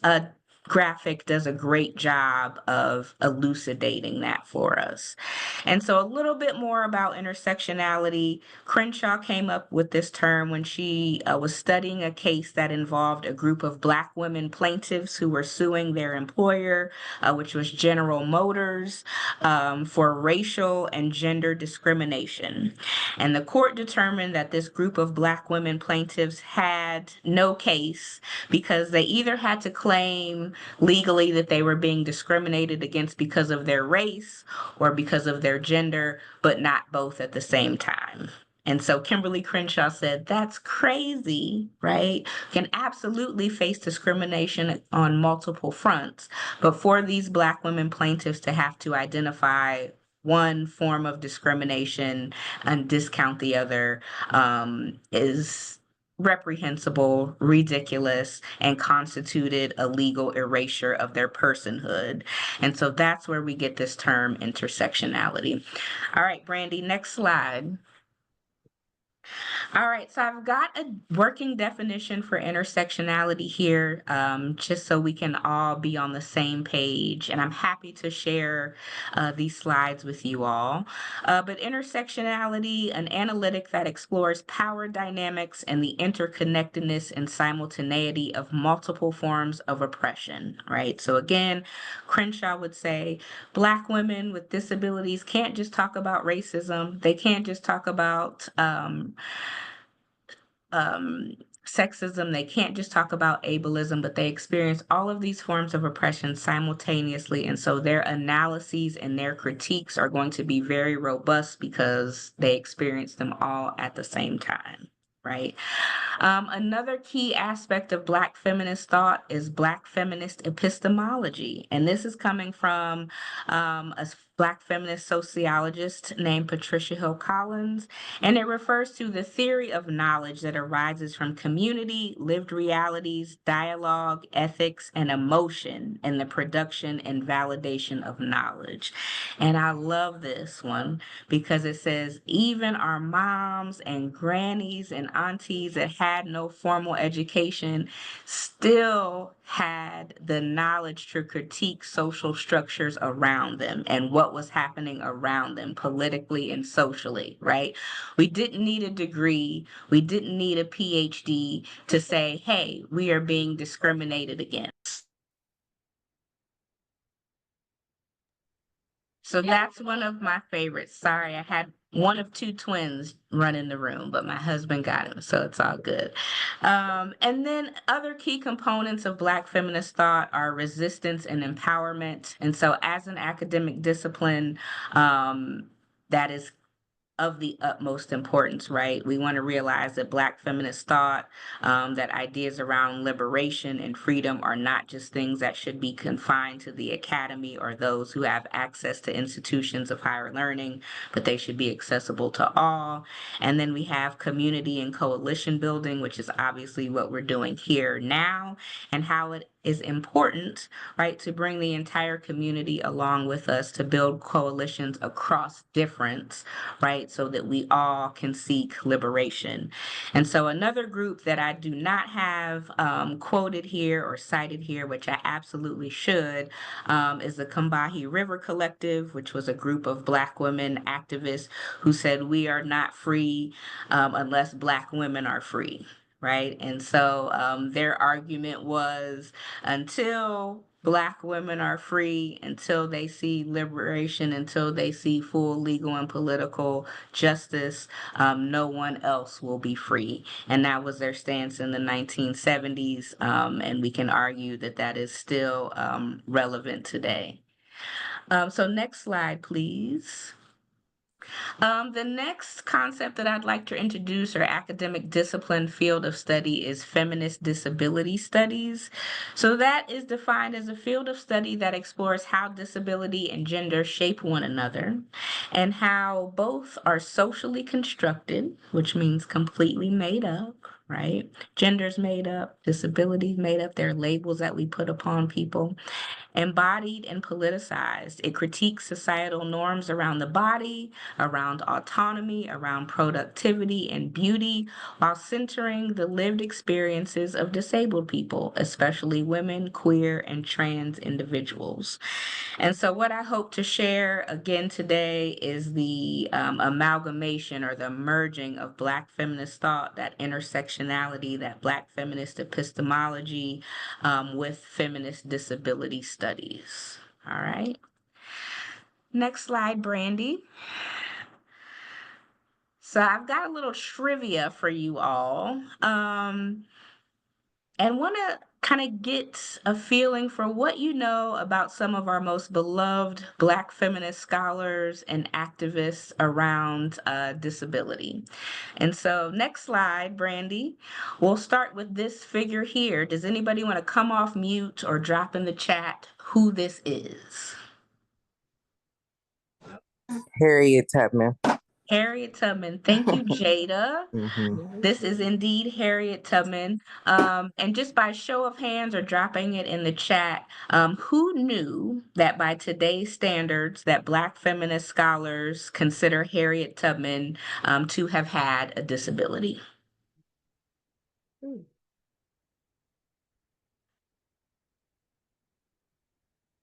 graphic does a great job of elucidating that for us. And so a little bit more about intersectionality. Crenshaw came up with this term when she was studying a case that involved a group of Black women plaintiffs who were suing their employer, which was General Motors, for racial and gender discrimination. And the court determined that this group of Black women plaintiffs had no case because they either had to claim legally that they were being discriminated against because of their race or because of their gender, but not both at the same time. And so Kimberly Crenshaw said, that's crazy, right? Can absolutely face discrimination on multiple fronts. But for these Black women plaintiffs to have to identify one form of discrimination and discount the other is reprehensible, ridiculous, and constituted a legal erasure of their personhood. And so that's where we get this term intersectionality. All right, Brandy, next slide. All right, so I've got a working definition for intersectionality here, just so we can all be on the same page. And I'm happy to share these slides with you all. But intersectionality, an analytic that explores power dynamics and the interconnectedness and simultaneity of multiple forms of oppression, right? So again, Crenshaw would say, Black women with disabilities can't just talk about racism. They can't just talk about sexism. They can't just talk about ableism, but they experience all of these forms of oppression simultaneously. And so their analyses and their critiques are going to be very robust because they experience them all at the same time, right? Another key aspect of Black feminist thought is Black feminist epistemology. And this is coming from a Black feminist sociologist named Patricia Hill Collins. And it refers to the theory of knowledge that arises from community, lived realities, dialogue, ethics, and emotion in the production and validation of knowledge. And I love this one because it says even our moms and grannies and aunties that had no formal education still had the knowledge to critique social structures around them and what was happening around them politically and socially, right? We didn't need a degree. We didn't need a PhD to say, hey, we are being discriminated against. So that's one of my favorites. Sorry, I had one of two twins run in the room, but my husband got him, so it's all good. And then other key components of Black feminist thought are resistance and empowerment. And so as an academic discipline, that is of the utmost importance, right? We want to realize that Black feminist thought, that ideas around liberation and freedom are not just things that should be confined to the academy or those who have access to institutions of higher learning, but they should be accessible to all. And then we have community and coalition building, which is obviously what we're doing here now, and how it is important, right, to bring the entire community along with us to build coalitions across difference, right, so that we all can seek liberation. And so another group that I do not have quoted here or cited here, which I absolutely should, is the Combahee River Collective, which was a group of Black women activists who said we are not free unless Black women are free. Right. And so their argument was until Black women are free, until they see liberation, until they see full legal and political justice, no one else will be free. And that was their stance in the 1970s. And we can argue that that is still relevant today. So next slide, please. The next concept that I'd like to introduce or academic discipline field of study is feminist disability studies. So that is defined as a field of study that explores how disability and gender shape one another and how both are socially constructed, which means completely made up, right? Gender's made up, disability's made up. There are labels that we put upon people. Embodied and politicized. It critiques societal norms around the body, around autonomy, around productivity and beauty, while centering the lived experiences of disabled people, especially women, queer, and trans individuals. And so what I hope to share again today is the amalgamation or the merging of Black feminist thought, that intersectionality, that Black feminist epistemology with feminist disability studies. All right. Next slide, Brandy. So I've got a little trivia for you all. and want to kind of get a feeling for what you know about some of our most beloved Black feminist scholars and activists around disability. And so, next slide, Brandy. We'll start with this figure here. Does anybody want to come off mute or drop in the chat who this is? Harriet Tubman. Harriet Tubman. Thank you, Jada. This is indeed Harriet Tubman. And just by show of hands or dropping it in the chat, who knew that by today's standards that Black feminist scholars consider Harriet Tubman to have had a disability?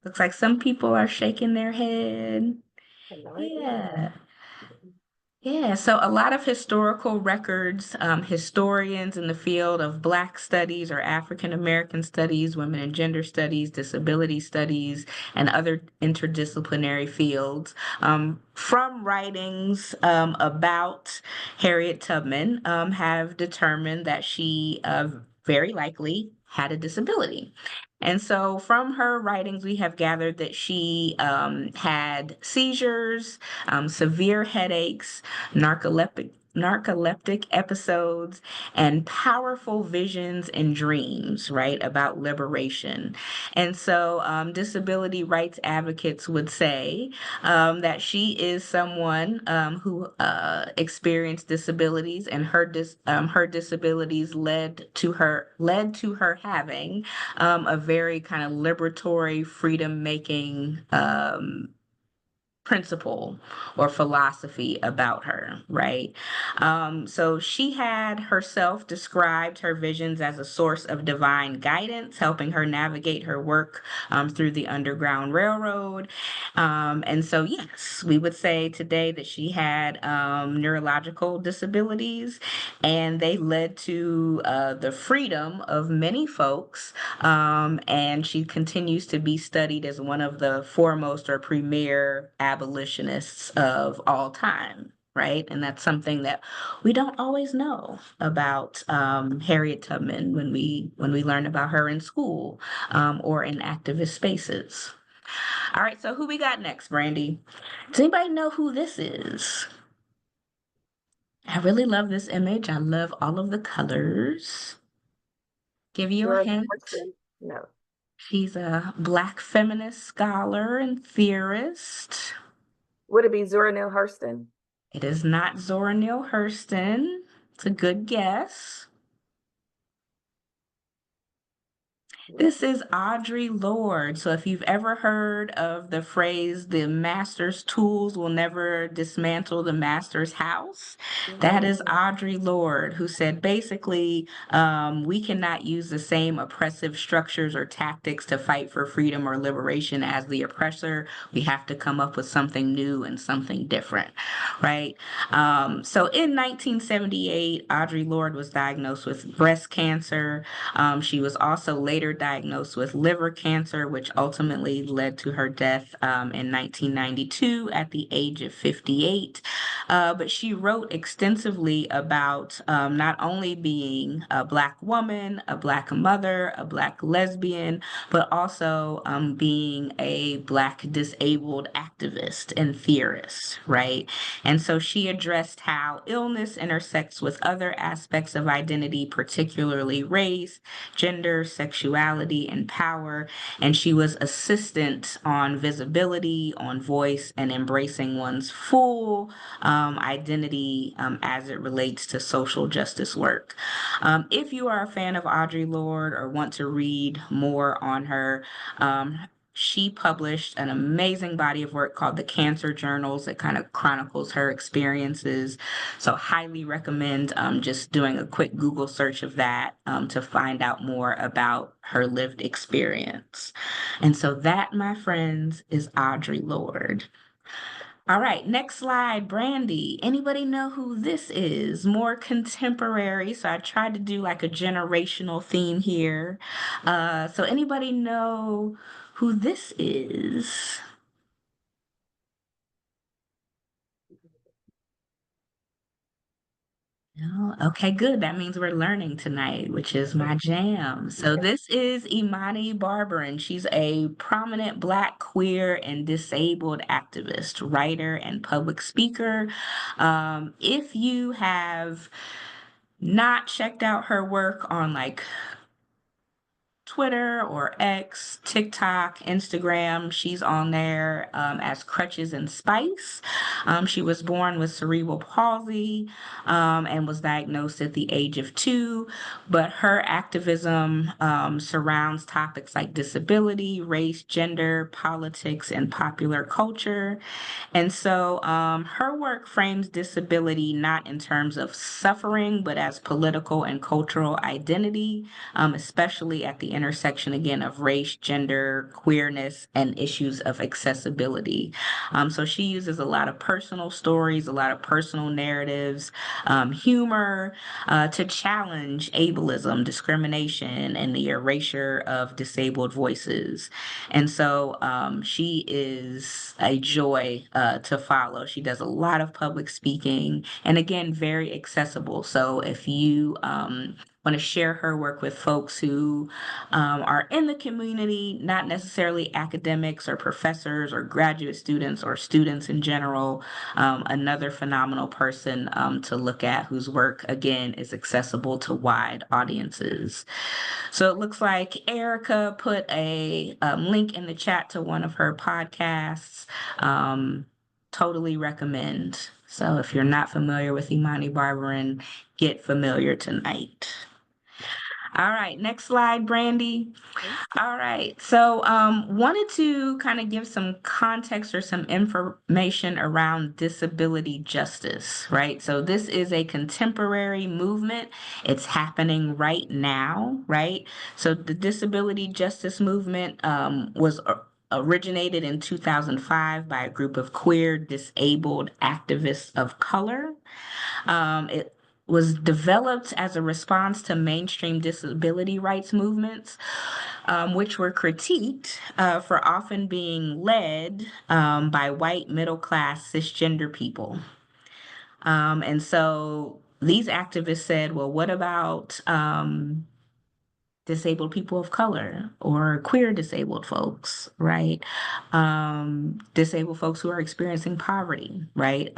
Looks like some people are shaking their head. Yeah. Yeah, so a lot of historical records, historians in the field of Black studies or African American studies, women and gender studies, disability studies, and other interdisciplinary fields, from writings about Harriet Tubman, have determined that she very likely had a disability. And so from her writings, we have gathered that she had seizures, severe headaches, narcoleptic episodes, and powerful visions and dreams, right, about liberation. And so disability rights advocates would say that she is someone who experienced disabilities, and her disabilities led to her having a very kind of liberatory, freedom-making principle or philosophy about her, right? So she had herself described her visions as a source of divine guidance, helping her navigate her work through the Underground Railroad. And so, yes, we would say today that she had neurological disabilities, and they led to the freedom of many folks. And she continues to be studied as one of the foremost or premier abolitionists of all time, right? And that's something that we don't always know about Harriet Tubman when we learn about her in school or in activist spaces. All right, so who we got next, Brandy? Does anybody know who this is? I really love this image. I love all of the colors. Give you a hint. No. She's a Black feminist scholar and theorist. Would it be Zora Neale Hurston? It is not Zora Neale Hurston. It's a good guess. This is Audre Lorde. So if you've ever heard of the phrase, the master's tools will never dismantle the master's house, that is Audre Lorde, who said basically, we cannot use the same oppressive structures or tactics to fight for freedom or liberation as the oppressor. We have to come up with something new and something different, right? So in 1978, Audre Lorde was diagnosed with breast cancer. She was also later diagnosed with liver cancer, which ultimately led to her death in 1992 at the age of 58. But she wrote extensively about not only being a Black woman, a Black mother, a Black lesbian, but also being a Black disabled activist and theorist, right? And so she addressed how illness intersects with other aspects of identity, particularly race, gender, sexuality, and power. And she was assistant on visibility, on voice, and embracing one's full identity as it relates to social justice work. If you are a fan of Audre Lorde or want to read more on her, she published an amazing body of work called the Cancer Journals that kind of chronicles her experiences. So highly recommend just doing a quick Google search of that to find out more about her lived experience. And so that, my friends, is Audre Lorde. All right, next slide, Brandy. Anybody know who this is? More contemporary. So I tried to do like a generational theme here. So anybody know who this is? No, okay, good. That means we're learning tonight, which is my jam. So this is Imani Barbarin. She's a prominent Black, queer, and disabled activist, writer, and public speaker. If you have not checked out her work on like Twitter or X, TikTok, Instagram. She's on there as Crutches and Spice. She was born with cerebral palsy and was diagnosed at the age of 2. But her activism surrounds topics like disability, race, gender, politics, and popular culture. And so her work frames disability not in terms of suffering, but as political and cultural identity, especially at the intersection again of race, gender, queerness, and issues of accessibility. So she uses a lot of personal stories, a lot of personal narratives, humor to challenge ableism, discrimination, and the erasure of disabled voices. And so she is a joy to follow. She does a lot of public speaking and again, very accessible. So if you want to share her work with folks who are in the community, not necessarily academics or professors or graduate students or students in general, another phenomenal person to look at whose work, again, is accessible to wide audiences. So it looks like Erica put a link in the chat to one of her podcasts. Totally recommend. So if you're not familiar with Imani Barbarin, get familiar tonight. All right, next slide, Brandy. All right, so wanted to kind of give some context or some information around disability justice, right? So this is a contemporary movement. It's happening right now, right? So the disability justice movement was originated in 2005 by a group of queer disabled activists of color. It was developed as a response to mainstream disability rights movements, which were critiqued for often being led by white middle class cisgender people. And so these activists said, well, what about disabled people of color or queer disabled folks, right? Disabled folks who are experiencing poverty, right?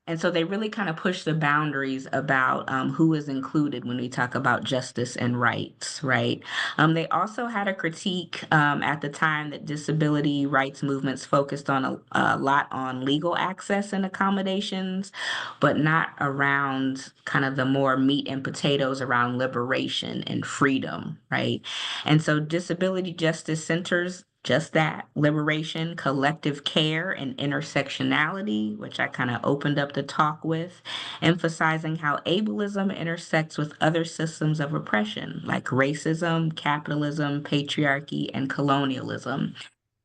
And so they really kind of push the boundaries about who is included when we talk about justice and rights, right? They also had a critique at the time that disability rights movements focused on a lot on legal access and accommodations, but not around kind of the more meat and potatoes around liberation and freedom, right? And so disability justice centers just that liberation, collective care, and intersectionality, which I kind of opened up the talk with, emphasizing how ableism intersects with other systems of oppression like racism, capitalism, patriarchy, and colonialism.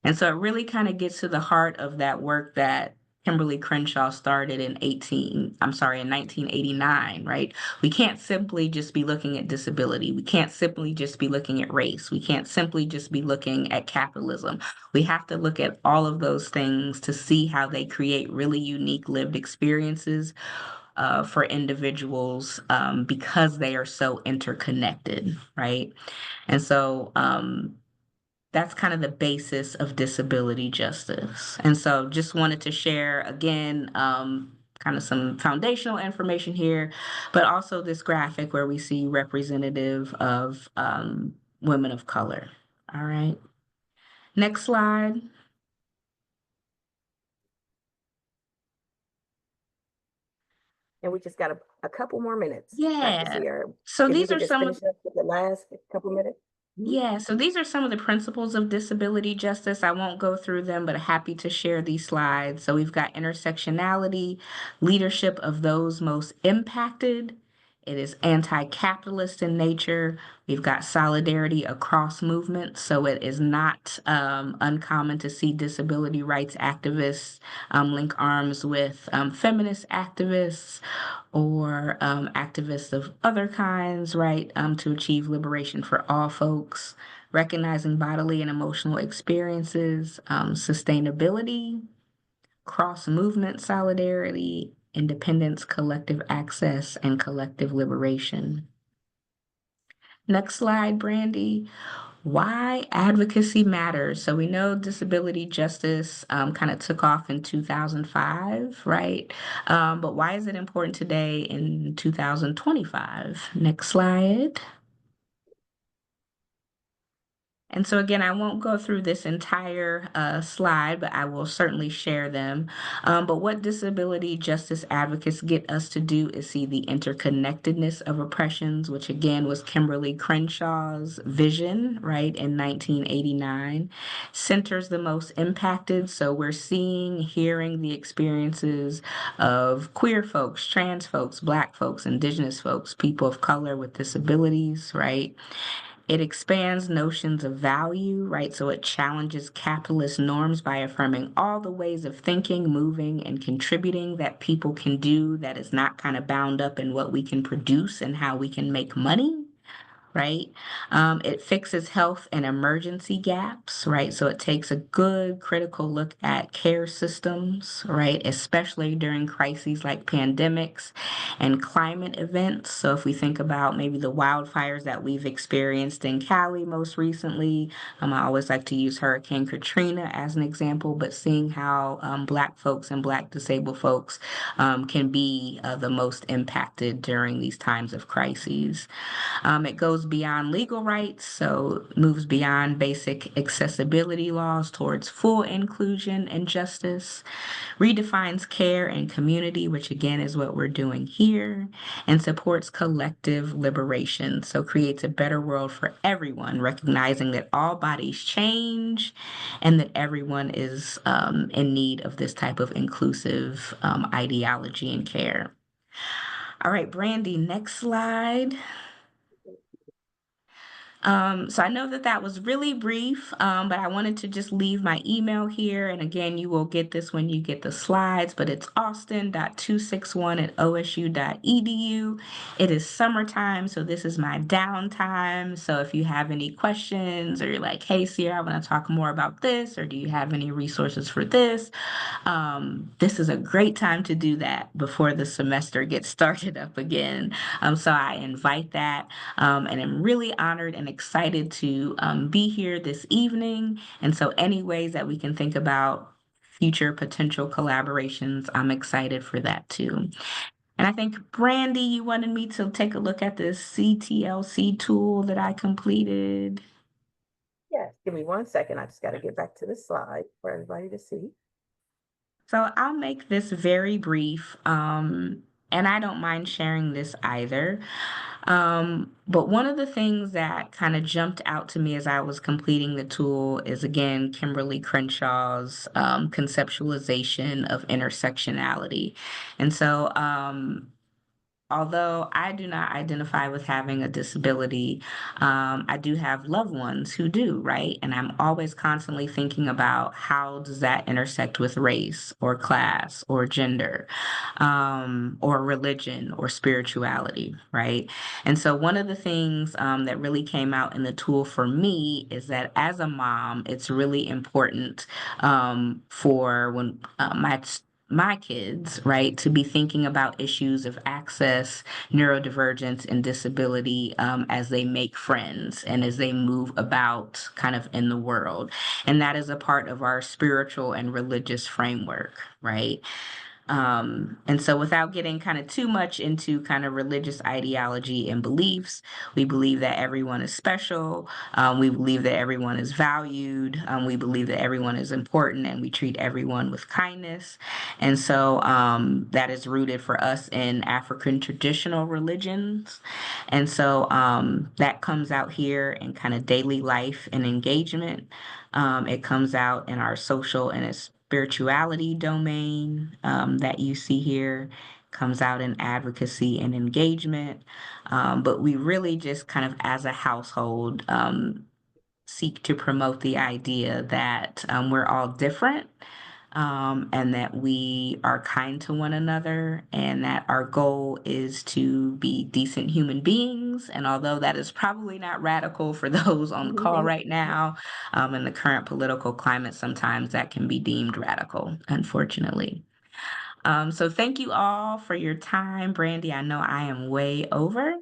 And so it really kind of gets to the heart of that work that Kimberly Crenshaw started in 1989, right? We can't simply just be looking at disability. We can't simply just be looking at race. We can't simply just be looking at capitalism. We have to look at all of those things to see how they create really unique lived experiences for individuals because they are so interconnected, right? And so that's kind of the basis of disability justice. And so just wanted to share again, kind of some foundational information here, but also this graphic where we see representative of women of color. All right. Next slide. And we just got a couple more minutes. Yeah. Dr. Sierra, So if you these could are just some finish of up with the last couple minutes. Yeah, so these are some of the principles of disability justice. I won't go through them, but happy to share these slides. So we've got intersectionality, leadership of those most impacted. It is anti-capitalist in nature. We've got solidarity across movements. So it is not uncommon to see disability rights activists link arms with feminist activists or activists of other kinds, right, to achieve liberation for all folks, recognizing bodily and emotional experiences, sustainability, cross movement solidarity, independence, collective access, and collective liberation. Next slide, Brandy. Why advocacy matters. So we know disability justice kind of took off in 2005, right? But why is it important today in 2025? Next slide. And so again, I won't go through this entire slide, but I will certainly share them. But what disability justice advocates get us to do is see the interconnectedness of oppressions, which again was Kimberly Crenshaw's vision, right, in 1989, centers the most impacted. So we're seeing, hearing the experiences of queer folks, trans folks, Black folks, Indigenous folks, people of color with disabilities, right? It expands notions of value, right? So it challenges capitalist norms by affirming all the ways of thinking, moving, and contributing that people can do that is not kind of bound up in what we can produce and how we can make money, right? It fixes health and emergency gaps, right? So it takes a good critical look at care systems, right? Especially during crises like pandemics and climate events. So if we think about maybe the wildfires that we've experienced in Cali most recently, I always like to use Hurricane Katrina as an example, but seeing how Black folks and Black disabled folks can be the most impacted during these times of crises. It goes beyond legal rights, so moves beyond basic accessibility laws towards full inclusion and justice, redefines care and community, which again is what we're doing here, and supports collective liberation. So creates a better world for everyone, recognizing that all bodies change and that everyone is in need of this type of inclusive ideology and care. All right, Brandy, next slide. So I know that that was really brief, but I wanted to just leave my email here. And again, you will get this when you get the slides, but it's austin.261@osu.edu. It is summertime, so this is my downtime. So if you have any questions or you're like, hey, Sierra, I want to talk more about this, or do you have any resources for this? This is a great time to do that before the semester gets started up again. So I invite that. And I'm really honored and excited to be here this evening. And so, any ways that we can think about future potential collaborations, I'm excited for that too. And I think, Brandy, you wanted me to take a look at this CTLC tool that I completed. Yes, give me 1 second. I just got to get back to the slide for everybody to see. So I'll make this very brief, and I don't mind sharing this either. But one of the things that kind of jumped out to me as I was completing the tool is again Kimberly Crenshaw's conceptualization of intersectionality. And so although I do not identify with having a disability, I do have loved ones who do, right? And I'm always constantly thinking about how does that intersect with race or class or gender, or religion or spirituality, right? And so one of the things that really came out in the tool for me is that as a mom, it's really important for when my kids, right, to be thinking about issues of access, neurodivergence, and disability as they make friends and as they move about kind of in the world. And that is a part of our spiritual and religious framework, right? And so without getting kind of too much into kind of religious ideology and beliefs, we believe that everyone is special. We believe that everyone is valued. We believe that everyone is important and we treat everyone with kindness. And so that is rooted for us in African traditional religions. And so that comes out here in kind of daily life and engagement. It comes out in our social and spirituality domain that you see here, comes out in advocacy and engagement. But we really just kind of as a household seek to promote the idea that we're all different, and that we are kind to one another, and that our goal is to be decent human beings. And although that is probably not radical for those on the call right now, in the current political climate, sometimes that can be deemed radical, unfortunately. So thank you all for your time. Brandy, I know I am way over,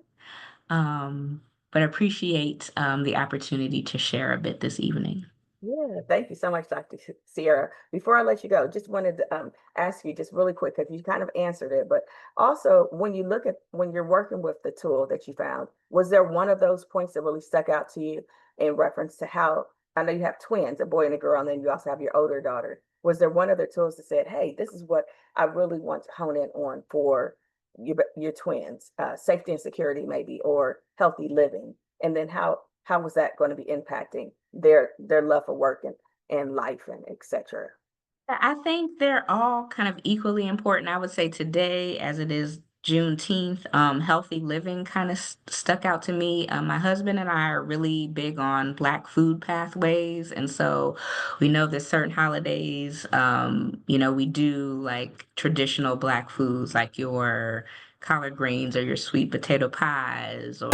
but appreciate the opportunity to share a bit this evening. Yeah, thank you so much, Dr. Sierra. Before I let you go, just wanted to ask you just really quick, because you kind of answered it, but also when you look at when you're working with the tool that you found, was there one of those points that really stuck out to you in reference to how, I know you have twins, a boy and a girl, and then you also have your older daughter. Was there one of the tools that said, hey, this is what I really want to hone in on for your twins, safety and security maybe, or healthy living? And then how was that going to be impacting their love for work and life and etc.? I think they're all kind of equally important. I would say today, as it is Juneteenth, healthy living kind of stuck out to me. My husband and I are really big on Black food pathways. And so we know that certain holidays, we do like traditional Black foods like your collard greens or your sweet potato pies or